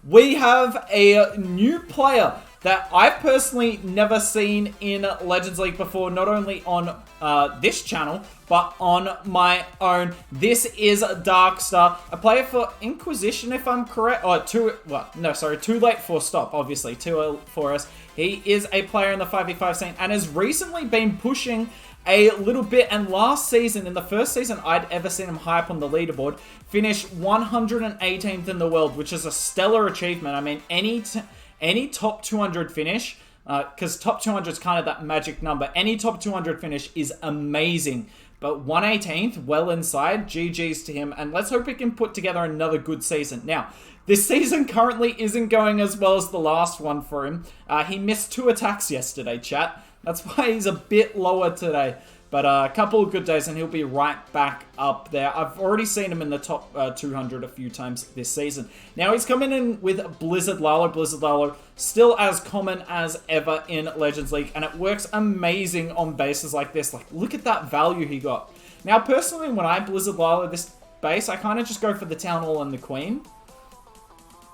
we have a new player that I've personally never seen in Legends League before, not only on this channel, but on my own. This is Darkstar, a player for Inquisition, if I'm correct. Oh, too late for stop, obviously, too early for us. He is a player in the 5v5 scene and has recently been pushing a little bit, and last season, in the first season I'd ever seen him high up on the leaderboard, finished 118th in the world, which is a stellar achievement. I mean, any top 200 finish, because top 200 is kind of that magic number, any top 200 finish is amazing. But 118th, well inside, GG's to him, and let's hope he can put together another good season. Now, this season currently isn't going as well as the last one for him. He missed 2 attacks yesterday, chat. That's why he's a bit lower today. But a couple of good days and he'll be right back up there. I've already seen him in the top 200 a few times this season. Now he's coming in with Blizzard LALO. Blizzard LALO still as common as ever in Legends League. And it works amazing on bases like this. Like, look at that value he got. Now personally, when I Blizzard LALO this base, I kind of just go for the Town Hall and the Queen.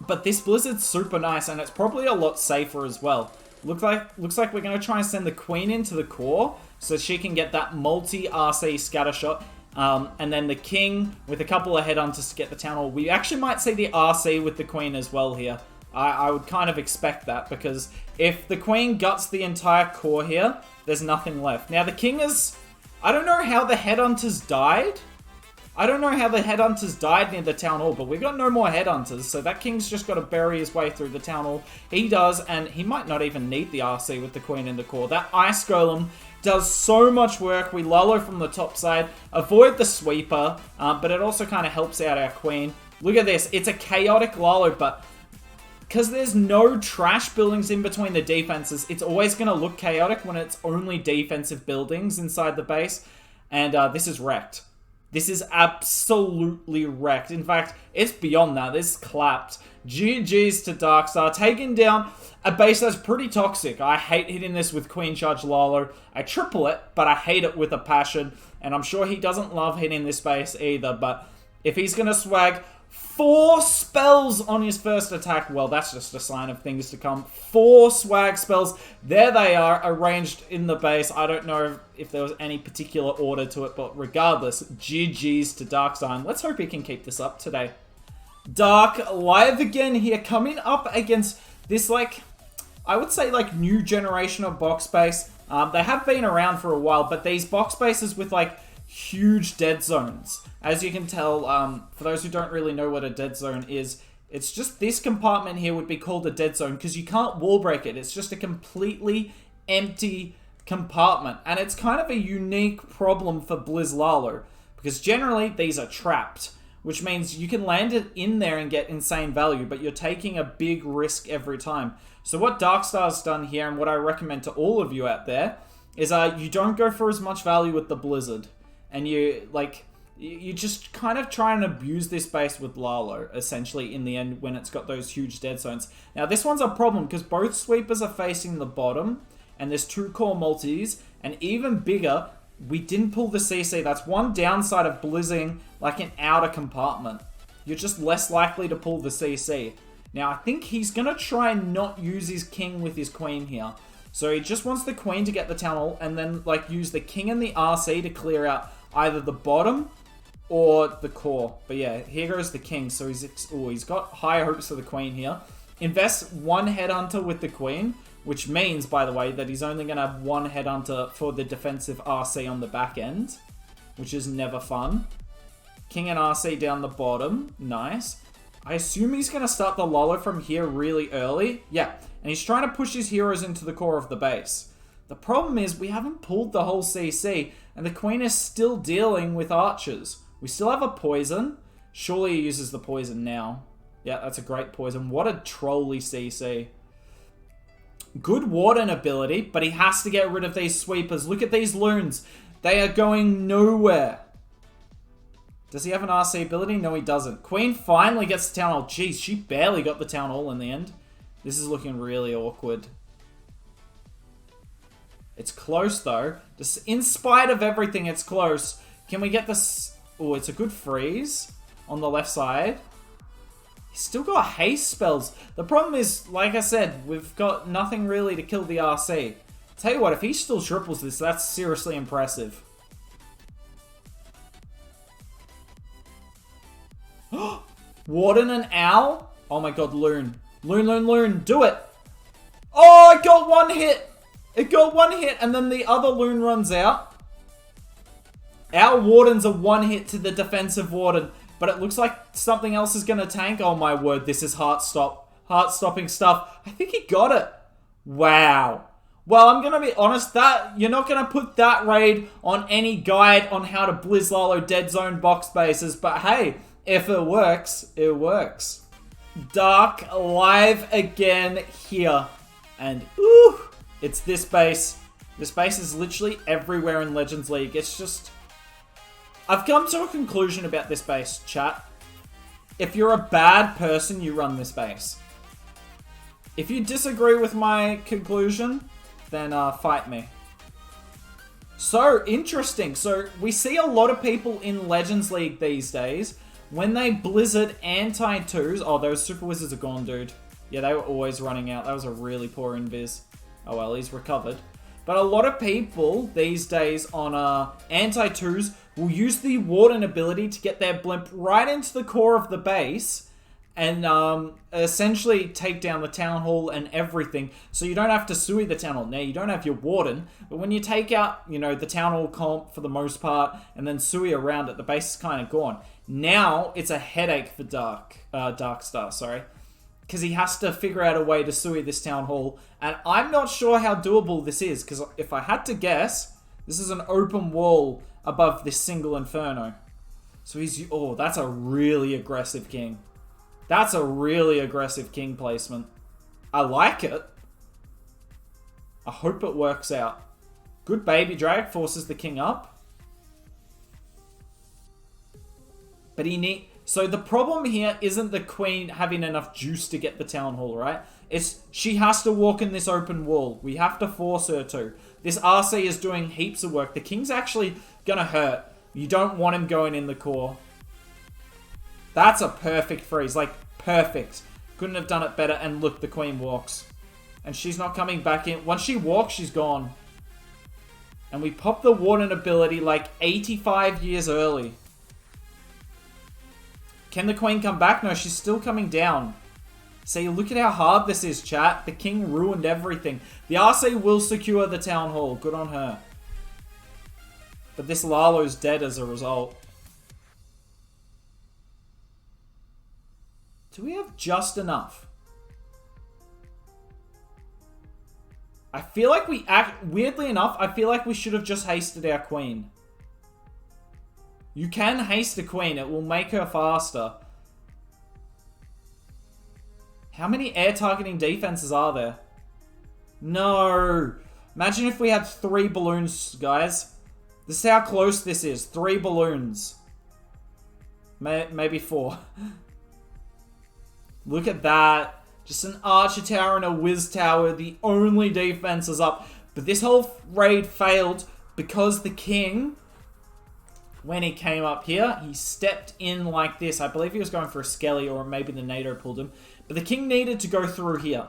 But this Blizzard's super nice and it's probably a lot safer as well. Looks like we're going to try and send the Queen into the core so she can get that multi-RC scatter shot. And then the King with a couple of headhunters to get the Town Hall. We actually might see the RC with the Queen as well here. I would kind of expect that, because if the Queen guts the entire core here, there's nothing left. Now the King is... I don't know how the headhunters died. I don't know how the headhunters died near the Town Hall, but we've got no more headhunters, so that King's just got to bury his way through the Town Hall. He does, and he might not even need the RC with the Queen in the core. That Ice Golem does so much work. We LALO from the top side, avoid the sweeper, but it also kind of helps out our Queen. Look at this. It's a chaotic LALO, but because there's no trash buildings in between the defenses, it's always going to look chaotic when it's only defensive buildings inside the base, and this is wrecked. This is absolutely wrecked. In fact, it's beyond that. This clapped. GG's to Darkstar, taking down a base that's pretty toxic. I hate hitting this with Queen Charge LALO. I triple it, but I hate it with a passion. And I'm sure he doesn't love hitting this base either. But if he's going to swag 4 spells on his first attack, well, that's just a sign of things to come. 4 swag spells. There they are, arranged in the base. I don't know if there was any particular order to it, but regardless, GG's to Darkstar. Let's hope he can keep this up today. Dark live again here, coming up against this, like, I would say, like, new generation of box base. They have been around for a while, but these box bases with, like, huge dead zones. As you can tell, for those who don't really know what a dead zone is, it's just this compartment here would be called a dead zone because you can't wall break it. It's just a completely empty compartment. And it's kind of a unique problem for Blizz LALO because generally these are trapped, which means you can land it in there and get insane value, but you're taking a big risk every time. So what Darkstar's done here, and what I recommend to all of you out there, is you don't go for as much value with the Blizzard. And you just kind of try and abuse this base with LALO, essentially, in the end, when it's got those huge dead zones. Now, this one's a problem, because both sweepers are facing the bottom, and there's 2 core multis, and even bigger, we didn't pull the CC. That's one downside of blizzing, like an outer compartment. You're just less likely to pull the CC. Now, I think he's going to try and not use his King with his Queen here. So he just wants the Queen to get the Town Hall, and then, like, use the King and the RC to clear out either the bottom or the core. But yeah, here goes the King. So he's got high hopes for the Queen here. Invest 1 headhunter with the Queen, which means, by the way, that he's only going to have 1 headhunter for the defensive RC on the back end, which is never fun. King and RC down the bottom. Nice. I assume he's going to start the LALO from here really early. Yeah, and he's trying to push his heroes into the core of the base. The problem is we haven't pulled the whole CC, and the Queen is still dealing with archers. We still have a poison. Surely he uses the poison now. Yeah, that's a great poison. What a trolly CC. Good Warden ability, but he has to get rid of these sweepers. Look at these loons. They are going nowhere. Does he have an RC ability? No, he doesn't. Queen finally gets the Town Hall. Jeez, she barely got the Town Hall in the end. This is looking really awkward. It's close, though. Just in spite of everything, it's close. Can we get this? Oh, it's a good freeze on the left side. He's still got haste spells. The problem is, like I said, we've got nothing really to kill the RC. Tell you what, if he still triples this, that's seriously impressive. Warden and Owl? Oh my god, Loon. Loon, do it! Oh, it got one hit! It got one hit, and then the other Loon runs out. Our Warden's a one hit to the defensive Warden, but it looks like something else is going to tank. Oh my word, this is heart-stopping stuff. I think he got it. Wow. Well, I'm going to be honest, that you're not going to put that raid on any guide on how to Blizz LALO dead zone box bases, but hey, if it works, it works. Dark live again here. And ooh, it's this base. This base is literally everywhere in Legends League. It's just... I've come to a conclusion about this base, chat. If you're a bad person, you run this base. If you disagree with my conclusion, then fight me. So, interesting. So, we see a lot of people in Legends League these days, when they Blizzard anti-2s... Oh, those Super Wizards are gone, dude. Yeah, they were always running out. That was a really poor invis. Oh well, he's recovered. But a lot of people these days on anti-2s will use the Warden ability to get their blimp right into the core of the base and essentially take down the Town Hall and everything. So you don't have to Sui the Town Hall. Now, you don't have your Warden, but when you take out, you know, the Town Hall comp for the most part and then Sui around it, the base is kind of gone. Now, it's a headache for Darkstar, sorry. Because he has to figure out a way to Sui this Town Hall. And I'm not sure how doable this is. Because if I had to guess, this is an open wall above this single Inferno. So he's... Oh, that's a really aggressive king. That's a really aggressive king placement. I like it. I hope it works out. Good baby drag forces the king up. But he need... So the problem here isn't the queen having enough juice to get the Town Hall, right? It's she has to walk in this open wall. We have to force her to. This RC is doing heaps of work. The king's actually gonna hurt. You don't want him going in the core. That's a perfect freeze. Like, perfect. Couldn't have done it better. And look, the queen walks. And she's not coming back in. Once she walks, she's gone. And we pop the Warden ability like 85 years early. Can the queen come back? No, she's still coming down. See, look at how hard this is, chat. The king ruined everything. The RC will secure the Town Hall. Good on her. But this LALO's dead as a result. Do we have just enough? I feel like we weirdly enough, I feel like we should have just hasted our queen. You can haste a queen. It will make her faster. How many air targeting defenses are there? No. Imagine if we had 3 balloons, guys. This is how close this is. 3 balloons. Maybe 4. Look at that. Just an archer tower and a whiz tower. The only defense is up. But this whole raid failed because the king... When he came up here, he stepped in like this. I believe he was going for a Skelly, or maybe the NATO pulled him. But the king needed to go through here.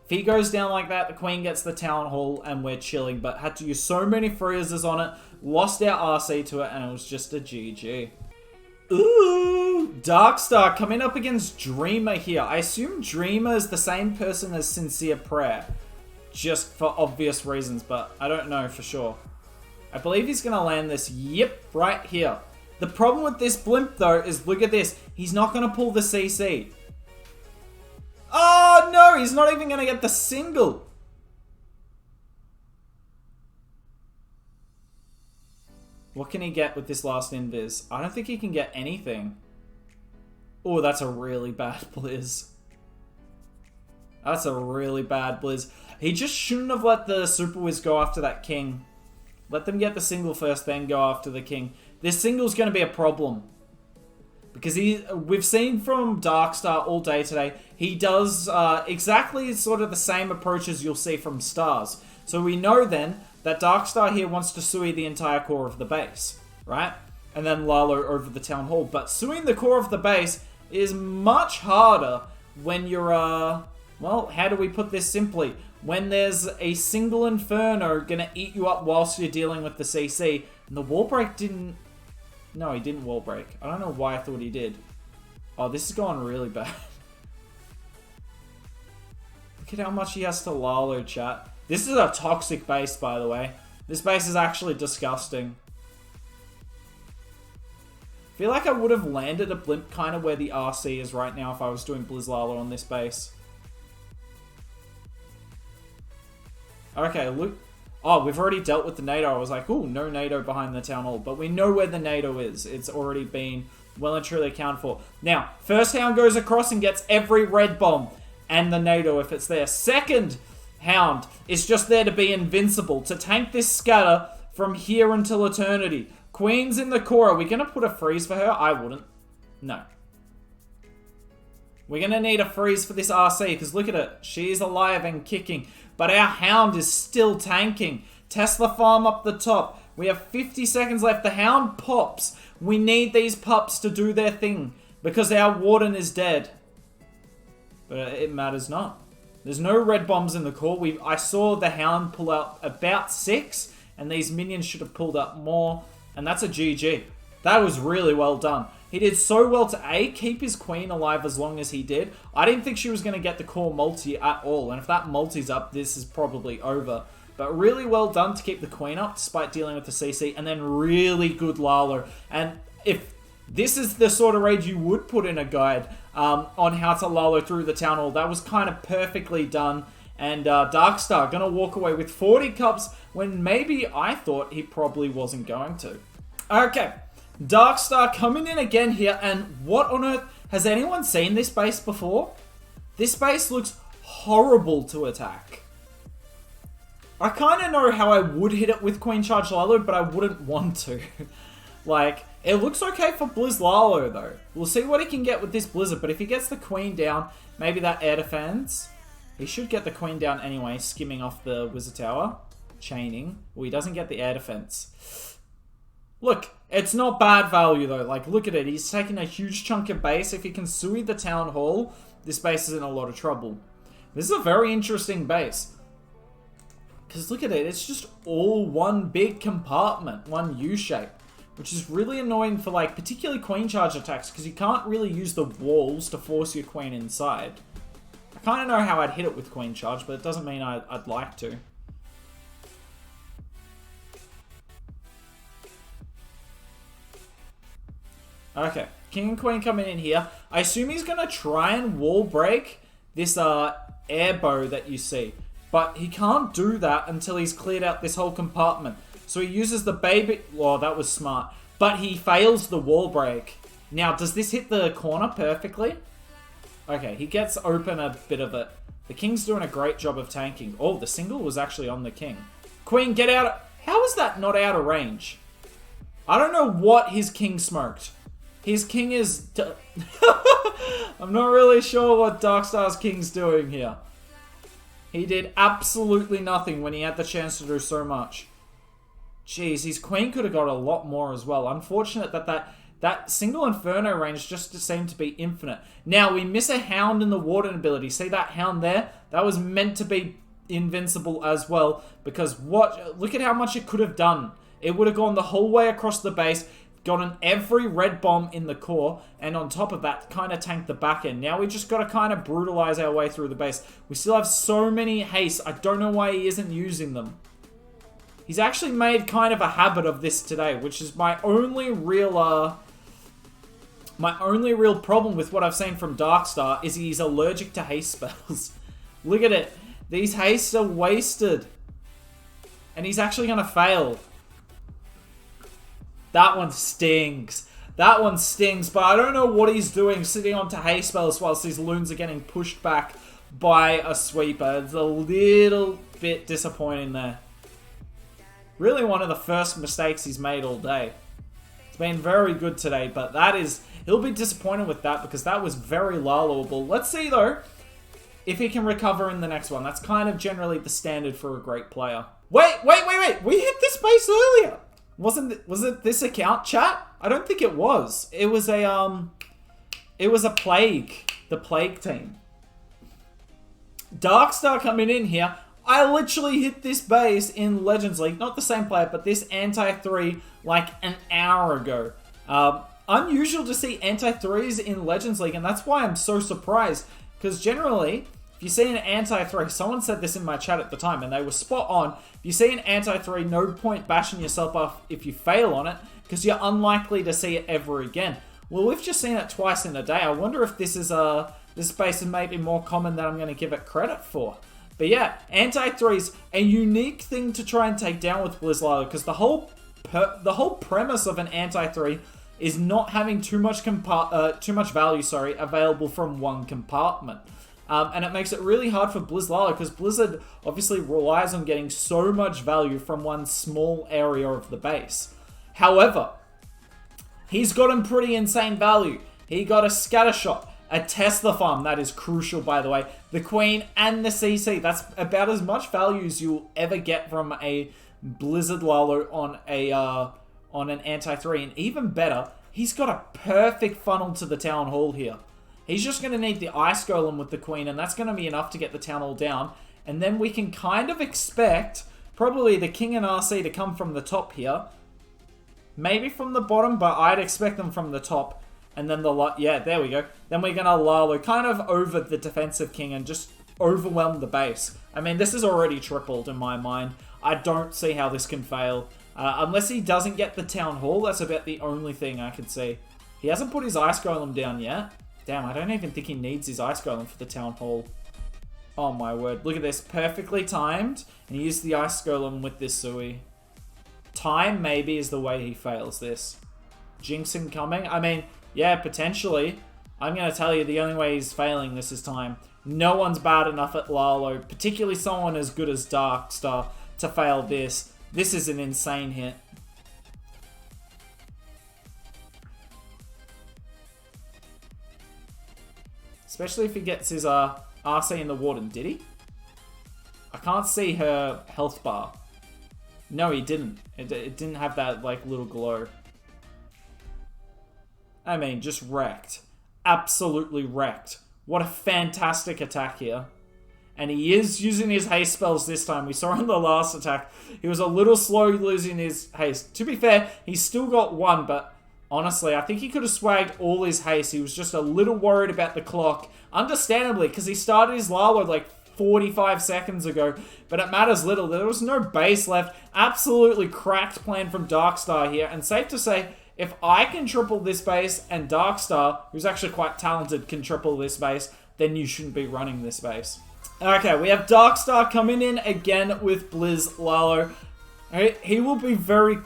If he goes down like that, the queen gets the Town Hall, and we're chilling. But had to use so many freezes on it. Lost our RC to it, and it was just a GG. Ooh! Darkstar coming up against Dreamer here. I assume Dreamer is the same person as Sincere Prayer. Just for obvious reasons, but I don't know for sure. I believe he's going to land this, yep, right here. The problem with this blimp, though, is look at this. He's not going to pull the CC. Oh, no, he's not even going to get the single. What can he get with this last invis? I don't think he can get anything. Oh, that's a really bad blizz. That's a really bad blizz. He just shouldn't have let the Super Wiz go after that king. Let them get the single first, then go after the king. This single's going to be a problem. Because we've seen from Darkstar all day today, he does exactly sort of the same approach as you'll see from Stars. So we know then that Darkstar here wants to Sui the entire core of the base, right? And then LALO over the Town Hall. But Suing the core of the base is much harder when you're, well, how do we put this simply? When there's a single Inferno gonna eat you up whilst you're dealing with the CC. And the wall break didn't... No, he didn't wall break. I don't know why I thought he did. Oh, this is going really bad. Look at how much he has to LALO, chat. This is a toxic base, by the way. This base is actually disgusting. I feel like I would have landed a blimp kind of where the RC is right now if I was doing Blizz LALO on this base. Okay, look. Oh, we've already dealt with the NATO. I was like, ooh, no NATO behind the town hall. But we know where the NATO is. It's already been well and truly accounted for. Now, first Hound goes across and gets every red bomb and the NATO if it's there. Second Hound is just there to be invincible, to tank this scatter from here until eternity. Queen's in the core. Are we going to put a freeze for her? I wouldn't. No. We're going to need a freeze for this RC because look at it. She's alive and kicking. But our Hound is still tanking. Tesla farm up the top. We have 50 seconds left. The Hound pops. We need these pups to do their thing because our Warden is dead. But it matters not. There's no red bombs in the core. I saw the Hound pull out about 6 and these minions should have pulled up more. And that's a GG. That was really well done. He did so well to A, keep his queen alive as long as he did. I didn't think she was going to get the core multi at all. And if that multi's up, this is probably over. But really well done to keep the queen up despite dealing with the CC. And then really good LALO. And if this is the sort of raid you would put in a guide on how to LALO through the town hall, that was kind of perfectly done. And Darkstar going to walk away with 40 cups when maybe I thought he probably wasn't going to. Okay, Darkstar coming in again here. And what on earth? Has anyone seen this base before? This base looks horrible to attack. I kind of know how I would hit it with Queen Charge LALO, but I wouldn't want to. Like, it looks okay for Blizz LALO though. We'll see what he can get with this Blizzard, but if he gets the Queen down, maybe that air defense... He should get the Queen down anyway, skimming off the Wizard Tower. Chaining. Well, he doesn't get the air defense. Look, it's not bad value though. Like, look at it. He's taking a huge chunk of base. If he can sui the Town Hall, this base is in a lot of trouble. This is a very interesting base. Because look at it. It's just all one big compartment. One U-shape. Which is really annoying for, like, particularly Queen Charge attacks. Because you can't really use the walls to force your Queen inside. I kind of know how I'd hit it with Queen Charge, but it doesn't mean I'd like to. Okay, King and Queen coming in here. I assume he's going to try and wall break this air bow that you see. But he can't do that until he's cleared out this whole compartment. So he uses the baby... Well, that was smart. But he fails the wall break. Now, does this hit the corner perfectly? Okay, he gets open a bit of it. The King's doing a great job of tanking. Oh, the single was actually on the King. Queen, get out. How is that not out of range? I don't know what his King smoked. His King is... I'm not really sure what Darkstar's King's doing here. He did absolutely nothing when he had the chance to do so much. Jeez, his Queen could have got a lot more as well. Unfortunate that single Inferno range just seemed to be infinite. Now, we miss a Hound in the Warden ability. See that Hound there? That was meant to be invincible as well. Because look at how much it could have done. It would have gone the whole way across the base, gotten every red bomb in the core, and on top of that, kind of tanked the back end. Now we just got to kind of brutalize our way through the base. We still have so many haste. I don't know why he isn't using them. He's actually made kind of a habit of this today, which is my only real problem with what I've seen from Darkstar is he's allergic to haste spells. Look at it. These hastes are wasted. And he's actually going to fail. That one stings. That one stings, but I don't know what he's doing sitting onto haste spells whilst these loons are getting pushed back by a sweeper. It's a little bit disappointing there. Really one of the first mistakes he's made all day. It's been very good today, but he'll be disappointed with that because that was very LALOable. Let's see though if he can recover in the next one. That's kind of generally the standard for a great player. Wait. We hit this base earlier. Was it this account, chat? I don't think it was. It It was a plague. The plague team. Darkstar coming in here. I literally hit this base in Legends League. Not the same player, but this anti-3 like an hour ago. Unusual to see anti-3s in Legends League, and that's why I'm so surprised. Because generally, if you see an anti-3, someone said this in my chat at the time, and they were spot on. If you see an anti-3, no point bashing yourself up if you fail on it, because you're unlikely to see it ever again. Well, we've just seen it twice in a day. I wonder if this is this base is maybe more common than I'm going to give it credit for. But yeah, anti-3's a unique thing to try and take down with LALO, because the whole premise of an anti-3 is not having too much value, available from one compartment. And it makes it really hard for LALO, because Blizzard obviously relies on getting so much value from one small area of the base. However, he's gotten pretty insane value. He got a scatter shot, a Tesla farm, that is crucial by the way, the Queen and the CC. That's about as much value as you'll ever get from a Blizzard LALO on an anti-3. And even better, he's got a perfect funnel to the Town Hall here. He's just going to need the Ice Golem with the Queen, and that's going to be enough to get the Town Hall down. And then we can kind of expect probably the King and RC to come from the top here. Maybe from the bottom, but I'd expect them from the top. And then yeah, there we go. Then we're going to LALO kind of over the defensive King and just overwhelm the base. I mean, this is already tripled in my mind. I don't see how this can fail. Unless he doesn't get the Town Hall, that's about the only thing I can see. He hasn't put his Ice Golem down yet. Damn, I don't even think he needs his Ice Golem for the Town Hall. Oh my word. Look at this. Perfectly timed. And he used the Ice Golem with this Sui. Time maybe is the way he fails this. Jinxing coming. I mean, yeah, potentially. I'm going to tell you the only way he's failing this is time. No one's bad enough at LALO, particularly someone as good as Darkstar, to fail this. This is an insane hit. Especially if he gets his RC in the Warden. Did he? I can't see her health bar. No, he didn't. It didn't have that like little glow. I mean, just wrecked. Absolutely wrecked. What a fantastic attack here. And he is using his haste spells this time. We saw in the last attack, he was a little slow losing his haste. To be fair, he's still got one, but honestly, I think he could have swagged all his haste. He was just a little worried about the clock. Understandably, because he started his LALO like 45 seconds ago, but it matters little. There was no base left. Absolutely cracked plan from Darkstar here, and safe to say, if I can triple this base and Darkstar, who's actually quite talented, can triple this base, then you shouldn't be running this base. Okay, we have Darkstar coming in again with Blizz LALO. He will be very...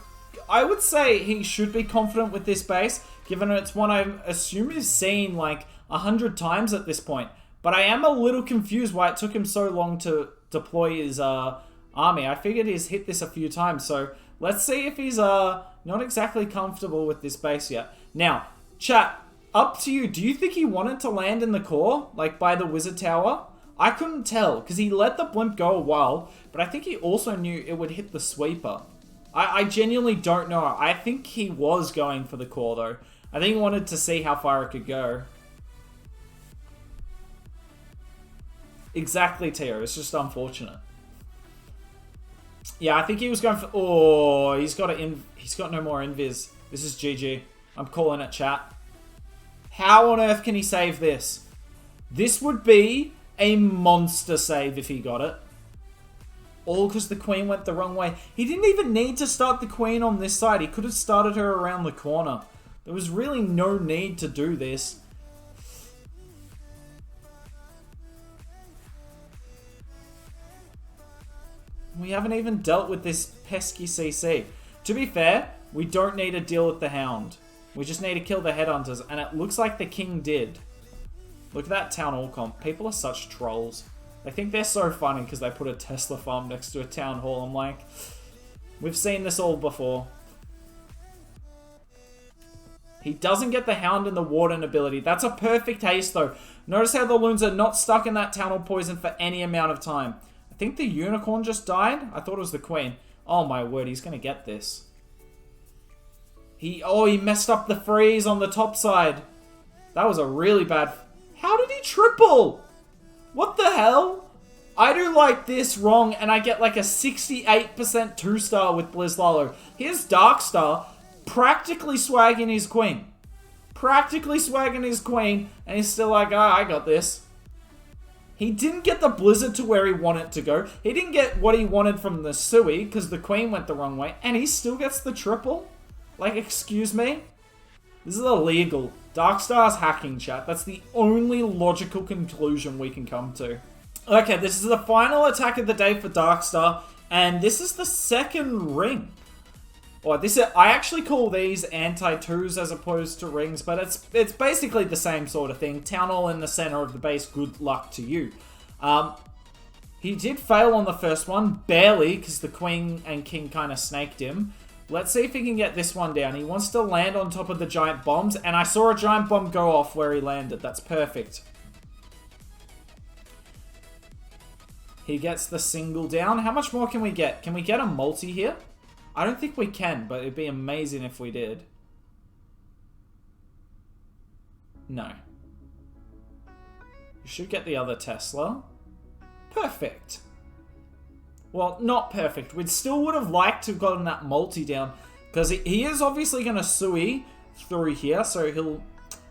I would say he should be confident with this base, given it's one I assume he's seen like 100 times at this point. But I am a little confused why it took him so long to deploy his army. I figured he's hit this a few times, so let's see if he's not exactly comfortable with this base yet. Now, chat, up to you. Do you think he wanted to land in the core, like by the Wizard Tower? I couldn't tell, because he let the blimp go a while, but I think he also knew it would hit the sweeper. I genuinely don't know. I think he was going for the core, though. I think he wanted to see how far it could go. Exactly, Tio. It's just unfortunate. Yeah, I think he was going for... Oh, he's got no more invis. This is GG. I'm calling it, chat. How on earth can he save this? This would be a monster save if he got it. All because the Queen went the wrong way. He didn't even need to start the Queen on this side. He could have started her around the corner. There was really no need to do this. We haven't even dealt with this pesky CC. To be fair, we don't need to deal with the Hound. We just need to kill the Headhunters, and it looks like the King did. Look at that Town Hall comp. People are such trolls. They think they're so funny because they put a Tesla farm next to a Town Hall. I'm like, we've seen this all before. He doesn't get the Hound and the Warden ability. That's a perfect haste, though. Notice how the Loons are not stuck in that Town Hall poison for any amount of time. I think the Unicorn just died. I thought it was the Queen. Oh my word, he's going to get this. He messed up the freeze on the top side. That was a really bad... How did he triple? What the hell? I do like this wrong, and I get like a 68% 2-star with Blizz LALO. Here's Darkstar practically swagging his queen. Practically swagging his queen, and he's still like, ah, I got this. He didn't get the Blizzard to where he wanted to go. He didn't get what he wanted from the Sui, because the queen went the wrong way, and he still gets the triple? Like, excuse me? This is illegal. Darkstar's hacking, chat. That's the only logical conclusion we can come to. Okay, this is the final attack of the day for Darkstar, and this is the second ring. Or I actually call these anti-2s as opposed to rings, but it's basically the same sort of thing. Town Hall in the center of the base, good luck to you. He did fail on the first one, barely, because the queen and king kind of snaked him. Let's see if he can get this one down. He wants to land on top of the giant bombs, and I saw a giant bomb go off where he landed. That's perfect. He gets the single down. How much more can we get? Can we get a multi here? I don't think we can, but it'd be amazing if we did. No. You should get the other Tesla. Perfect. Well, not perfect. We still would have liked to have gotten that multi down, because he is obviously going to Sui through here, so he'll...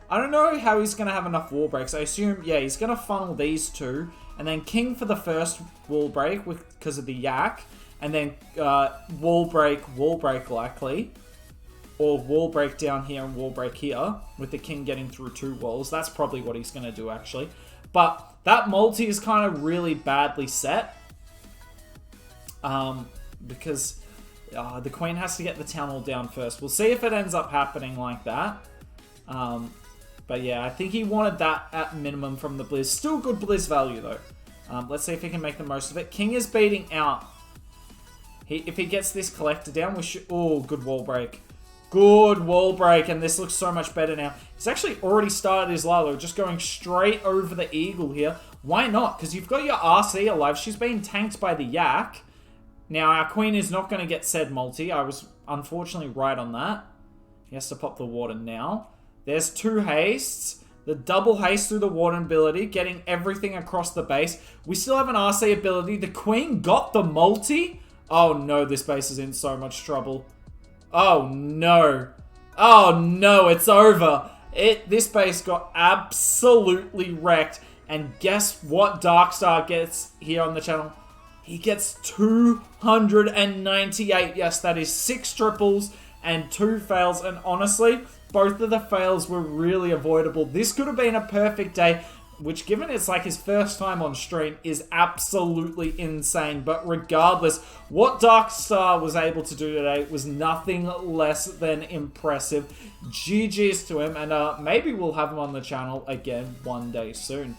I don't know how he's going to have enough wall breaks. I assume, yeah, he's going to funnel these two, and then king for the first wall break because of the yak, and then wall break likely, or wall break down here and wall break here, with the king getting through 2 walls. That's probably what he's going to do, actually. But that multi is kind of really badly set, because the queen has to get the town hall down first. We'll see if it ends up happening like that. But yeah, I think he wanted that at minimum from the Blizz. Still good Blizz value, though. Let's see if he can make the most of it. King is beating out. If he gets this collector down, we should... Oh, good wall break. Good wall break, and this looks so much better now. He's actually already started his LALO, just going straight over the eagle here. Why not? Because you've got your RC alive. She's being tanked by the yak. Now, our queen is not going to get said multi. I was unfortunately right on that. He has to pop the warden now. There's 2 hastes. The double haste through the warden ability, getting everything across the base. We still have an RC ability. The queen got the multi. Oh no, this base is in so much trouble. Oh no. Oh no, it's over. This base got absolutely wrecked. And guess what Darkstar gets here on the channel? He gets 298. Yes, that is 6 triples and 2 fails. And honestly, both of the fails were really avoidable. This could have been a perfect day, which, given it's like his first time on stream, is absolutely insane. But regardless, what Darkstar was able to do today was nothing less than impressive. GG's to him, and maybe we'll have him on the channel again one day soon.